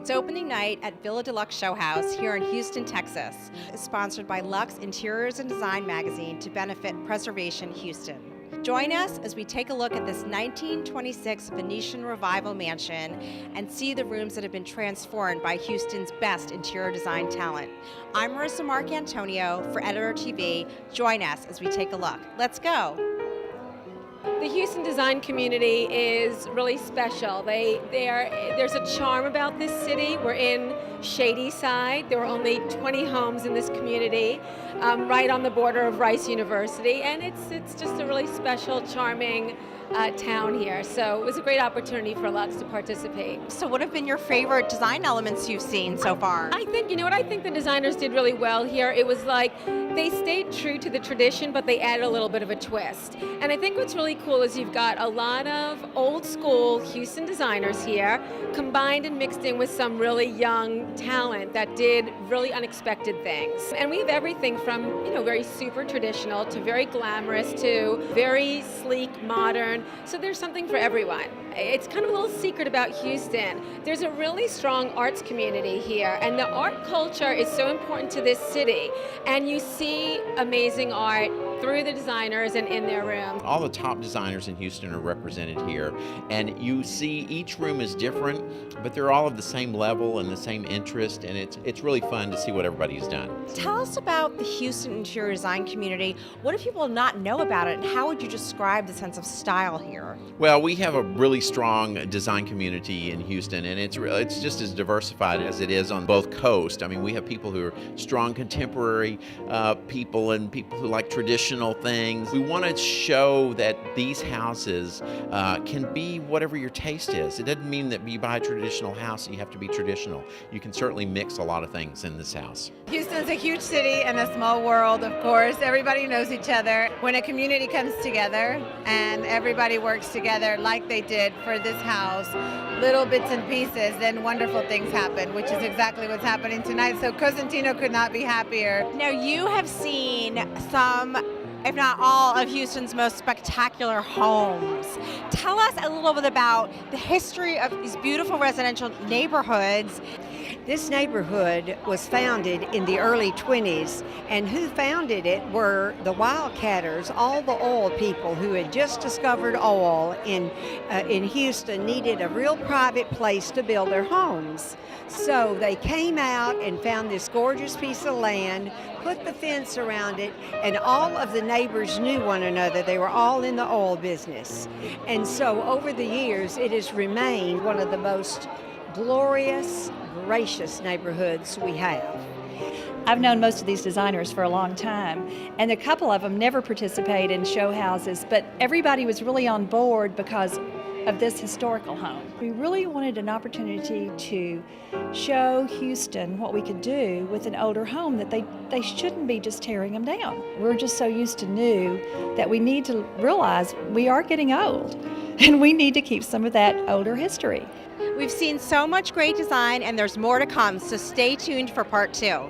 It's opening night at Villa Deluxe Showhouse here in Houston, Texas. It's sponsored by Luxe Interiors and Design magazine to benefit Preservation Houston. Join us as we take a look at this 1926 Venetian Revival mansion and see the rooms that have been transformed by Houston's best interior design talent. I'm Marissa Marcantonio for Editor TV. Join us as we take a look. Let's go. The Houston design community is really special. There's a charm about this city. We're in Shady Side. There are only 20 homes in this community, right on the border of Rice University, and it's just a really special, charming town here. So it was a great opportunity for Luxe to participate. So what have been your favorite design elements you've seen so far? I think the designers did really well here. It was like they stayed true to the tradition, but they added a little bit of a twist. And I think what's really cool is you've got a lot of old school Houston designers here, combined and mixed in with some really young talent that did really unexpected things. And we have everything from, very super traditional to very glamorous to very sleek, modern. So there's something for everyone. It's kind of a little secret about Houston. There's a really strong arts community here, and the art culture is so important to this city. And you see amazing art through the designers and in their rooms. All the top designers in Houston are represented here, and you see each room is different, but they're all of the same level and the same interest, and it's really fun to see what everybody's done. Tell us about the Houston interior design community. What do people not know about it, and how would you describe the sense of style here? Well, we have a really strong design community in Houston, and it's just as diversified as it is on both coasts. I mean, we have people who are strong contemporary people and people who like traditional things. We want to show that these houses can be whatever your taste is. It doesn't mean that you buy a traditional house and you have to be traditional. You can certainly mix a lot of things in this house. Houston's a huge city and a small world, of course. Everybody knows each other. When a community comes together and everybody works together like they did for this house, little bits and pieces, then wonderful things happen, which is exactly what's happening tanight. So Cosentino could not be happier. Now, you have seen some, if not all, of Houston's most spectacular homes. Tell us a little bit about the history of these beautiful residential neighborhoods. This neighborhood was founded in the early 20s, and who founded it were the wildcatters. All the oil people who had just discovered oil in Houston needed a real private place to build their homes. So they came out and found this gorgeous piece of land, put the fence around it, and all of the neighbors knew one another. They were all in the oil business. And so over the years, it has remained one of the most glorious, gracious neighborhoods we have. I've known most of these designers for a long time, and a couple of them never participate in show houses, but everybody was really on board because of this historical home. We really wanted an opportunity to show Houston what we could do with an older home, that they shouldn't be just tearing them down. We're just so used to new that we need to realize we are getting old, and we need to keep some of that older history. We've seen so much great design, and there's more to come, so stay tuned for part 2.